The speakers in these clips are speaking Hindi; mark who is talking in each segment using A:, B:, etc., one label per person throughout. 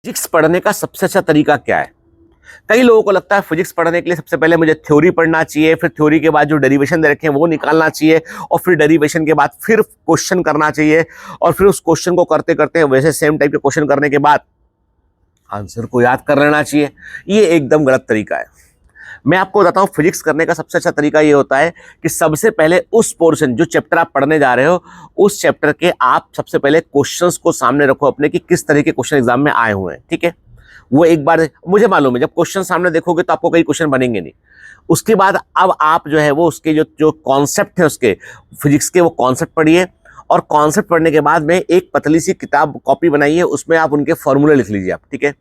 A: फिजिक्स पढ़ने का सबसे अच्छा तरीका क्या है? कई लोगों को लगता है फिजिक्स पढ़ने के लिए सबसे पहले मुझे थ्योरी पढ़ना चाहिए, फिर थ्योरी के बाद जो डेरिवेशन दे रखे हैं वो निकालना चाहिए, और फिर डेरिवेशन के बाद फिर क्वेश्चन करना चाहिए, और फिर उस क्वेश्चन को करते करते वैसे सेम टाइप के क्वेश्चन करने के बाद आंसर को याद कर लेना चाहिए। ये एकदम गलत तरीका है। मैं आपको बताता हूँ, फिजिक्स करने का सबसे अच्छा तरीका ये होता है कि सबसे पहले उस पोर्शन जो चैप्टर आप पढ़ने जा रहे हो, उस चैप्टर के आप सबसे पहले क्वेश्चंस को सामने रखो अपने कि किस तरह के क्वेश्चन एग्जाम में आए हुए हैं। ठीक है, वो एक बार मुझे मालूम है जब क्वेश्चन सामने देखोगे तो आपको कई क्वेश्चन बनेंगे नहीं। उसके बाद अब आप जो है वो उसके जो जो कॉन्सेप्ट है उसके फिजिक्स के, वो कॉन्सेप्ट पढ़िए, और कॉन्सेप्ट पढ़ने के बाद में एक पतली सी किताब कॉपी बनाइए, उसमें आप उनके फॉर्मूले लिख लीजिए आप। ठीक है,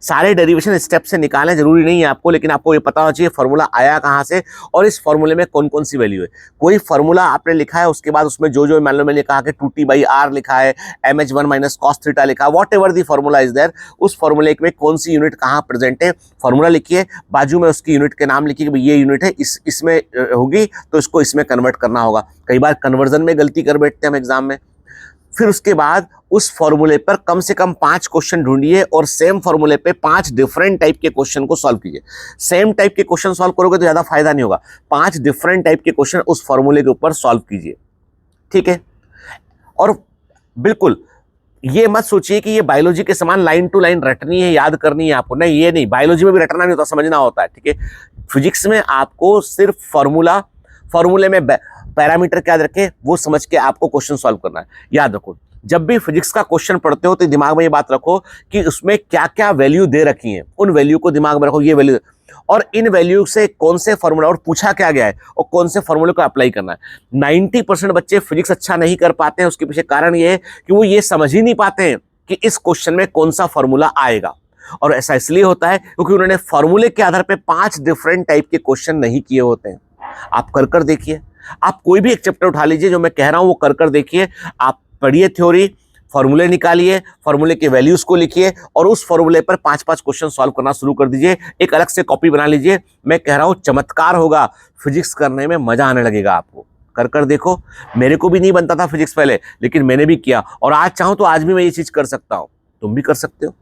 A: सारे डेरिवेशन स्टेप से निकालें, जरूरी नहीं है आपको, लेकिन आपको ये पता होना चाहिए फॉर्मूला आया कहाँ से और इस फॉर्मूले में कौन कौन सी वैल्यू है। कोई फॉर्मूला आपने लिखा है, उसके बाद उसमें जो जो मान लो मैंने कहा कि 2t/r लिखा है, mh1 माइनस कॉस थीटा लिखा है, whatever the formula is there, उस फॉर्मूले में कौन सी यूनिट कहाँ प्रेजेंट है, फॉर्मूला लिखिए, बाजू में उसकी यूनिट के नाम लिखिए कि ये यूनिट है, इसमें होगी तो इसको इसमें कन्वर्ट करना होगा। कई बार कन्वर्जन में गलती कर बैठते हैं हम एग्जाम में। फिर उसके बाद उस फॉर्मूले पर कम से कम 5 क्वेश्चन ढूंढिए और सेम फॉर्मूले पे 5 डिफरेंट टाइप के क्वेश्चन को सॉल्व कीजिए। सेम टाइप के क्वेश्चन सॉल्व करोगे तो ज्यादा फायदा नहीं होगा, 5 डिफरेंट टाइप के क्वेश्चन उस फॉर्मूले के ऊपर सॉल्व कीजिए। ठीक है, और बिल्कुल ये मत सोचिए कि ये बायोलॉजी के समान लाइन टू लाइन रटनी है, याद करनी है आपको, नहीं, ये नहीं, बायोलॉजी में भी रटना नहीं होता, समझना होता है। ठीक है, फिजिक्स में आपको सिर्फ फॉर्मूले में पैरामीटर क्या रखे वो समझ के आपको क्वेश्चन सॉल्व करना है। याद रखो, जब भी फिजिक्स का क्वेश्चन पढ़ते हो तो दिमाग में ये बात रखो कि उसमें क्या क्या वैल्यू दे रखी है, उन वैल्यू को दिमाग में रखो, ये वैल्यू, और इन वैल्यू से कौन से फॉर्मूला और पूछा क्या गया है और कौन से फॉर्मूले को अप्लाई करना है। 90% बच्चे फिजिक्स अच्छा नहीं कर पाते हैं, उसके पीछे कारण ये है कि वो ये समझ ही नहीं पाते हैं कि इस क्वेश्चन में कौन सा फॉर्मूला आएगा। और ऐसा इसलिए होता है क्योंकि उन्होंने फॉर्मूले के आधार पर 5 डिफरेंट टाइप के क्वेश्चन नहीं किए होते हैं। आप कर देखिए, आप कोई भी एक चैप्टर उठा लीजिए, जो मैं कह रहा हूं वो कर देखिए, आप पढ़िए थ्योरी, फॉर्मूले निकालिए, फॉर्मूले के वैल्यूज को लिखिए, और उस फॉर्मूले पर 5-5 क्वेश्चन सॉल्व करना शुरू कर दीजिए। एक अलग से कॉपी बना लीजिए। मैं कह रहा हूं चमत्कार होगा, फिजिक्स करने में मजा आने लगेगा आपको। कर देखो, मेरे को भी नहीं बनता था फिजिक्स पहले, लेकिन मैंने भी किया, और आज चाहूं तो आज भी मैं ये चीज कर सकता हूं, तुम भी कर सकते हो।